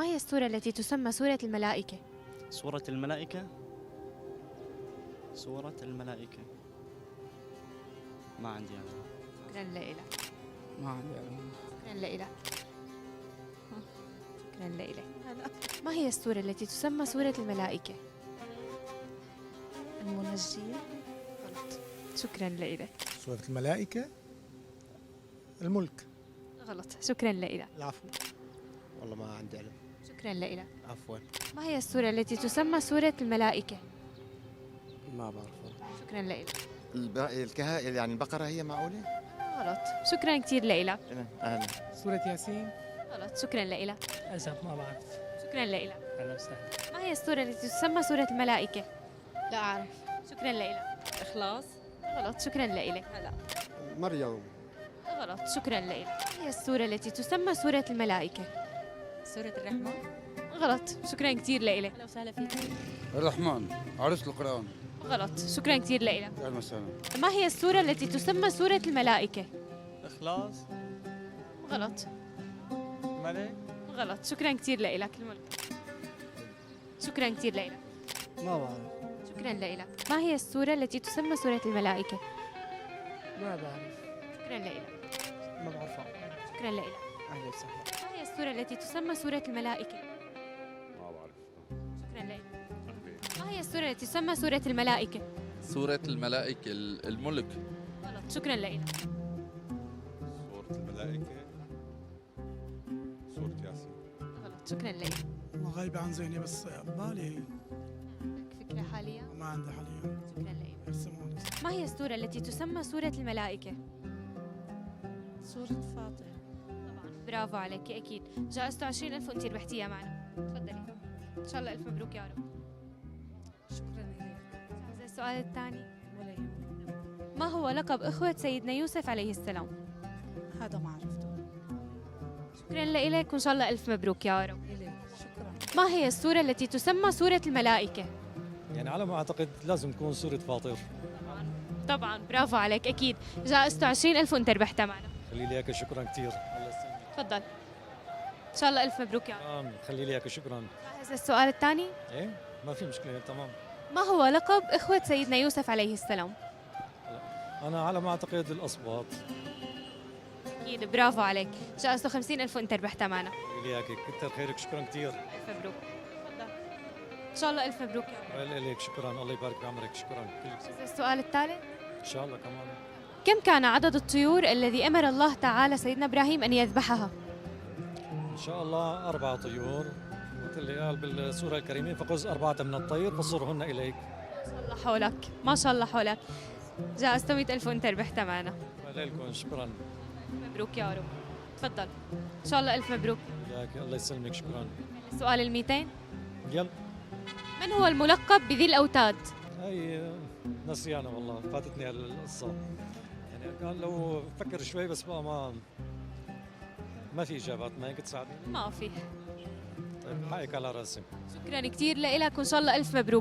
ما هي السورة التي تسمى سورة الملائكة؟ سورة الملائكة. سورة الملائكة. ما عندي أنا. شكرا لإلك. ما عندي علم. شكرا لإلك. شكرا لإلك. ما هي السورة التي تسمى سورة الملائكة؟ المنجية. غلط. شكرا لإلك. سورة الملائكة. الملك. غلط. شكرا لإلك. العفو. والله ما عندي علم. شكرا لإلك. عفوا. ما هي السورة التي تسمى سورة الملائكة؟ ما بعرف. شكرا لإلك. يعني البقرة هي معقولة؟ غلط. شكرا كثير لإلك. أهلا. سورة ياسين. غلط. شكرا لإلك. أسف ما بعرف. شكرا لإلك. أهلا وسهلا. ما هي السورة التي تسمى سورة الملائكة؟ لا أعرف. شكرا لإلك. إخلاص. غلط. شكرا لإلك. هلا. مريم. غلط. شكرا لإلك. ما هي السورة التي تسمى سورة الملائكة؟ سورة الرحمن. غلط. شكرا كثير لإلك. أهلا وسهلا فيك. الرحمن عرس القرآن. غلط. شكرا كثير لإلك. أهلا وسهلا. ما هي السورة التي تسمى سورة الملائكة؟ إخلاص. غلط. ملك. غلط. شكرا كثير لإلك. الملك. شكرا كثير لإلك. ما بعرف. شكرا لإلك. ما هي السورة التي تسمى سورة الملائكة؟ ما بعرف. شكرا لإلك. ما بعرفها. شكرا لإلك. أهلا وسهلا. ما هي السورة التي تسمى سورة الملائكة؟ ما بعرف. شكرا لإلك. ما هي السورة التي تسمى سورة الملائكة؟ سورة الملائكة الملك. غلط. شكرا لإلك. سورة الملائكة. سورة ياسين. غلط. شكرا لإلك. غايبة عن ذهني بس بالي عندك فكرة حاليا؟ ما عندي حاليا. شكرا لإلك. يرسموني. ما هي السورة التي تسمى سورة الملائكة؟ سورة فاطر. طبعا برافو عليك أكيد. جائزته 20,000 وأنت ربحتيها معنا. تفضلي. إن شاء الله ألف مبروك يا رب. شكرا لك. جاهزة السؤال الثاني؟ ولا يهمك. ما هو لقب إخوة سيدنا يوسف عليه السلام؟ هذا ما عرفته. شكرا لك وإن شاء الله ألف مبروك يا رب. إليك. شكرا. ما هي السورة التي تسمى سورة الملائكة؟ يعني على ما أعتقد لازم تكون سورة فاطر. طبعا برافو عليك أكيد. جائزته 20,000 وأنت ربحتها معنا. خلي لي إياك. شكرا كثير. الله يسلمك. تفضل. إن شاء الله ألف مبروك يا رب. تمام. خلي لي إياك. شكرا. جاهز السؤال الثاني؟ إيه ما في مشكلة. تمام. ما هو لقب إخوة سيدنا يوسف عليه السلام؟ أنا على ما أعتقد الأصوات. أكيد برافو عليك. جائزته 50,000 وأنت ربحتها معنا. خلي لي إياك. كتر خيرك. شكرا كثير. ألف مبروك. تفضل. إن شاء الله ألف مبروك يا رب. لك شكرا. الله يبارك بعمرك. شكرا. جاهز السؤال الثالث؟ إن شاء الله كمان. كم كان عدد الطيور الذي أمر الله تعالى سيدنا إبراهيم أن يذبحها؟ إن شاء الله 4 طيور مثل اللي قال بالسورة الكريمة فخذ 4 من الطير فصرهن إليك. ما شاء الله حولك. ما شاء الله حولك. جائزته 100,000 وأنت ربحتها معنا. لكم شكرا. مبروك يا رب. تفضل. إن شاء الله ألف مبروك. إياك. الله يسلمك. شكرا. السؤال ال200. يلا. من هو الملقب بذي الأوتاد؟ هاي نسيانة والله. فاتتني هالقصة. يعني كان لو فكر شوي بس بقى ما في إجابات. ما هيك تساعدني. ما في. طيب حقك على راسي. شكرا كثير لك وإن شاء الله ألف مبروك.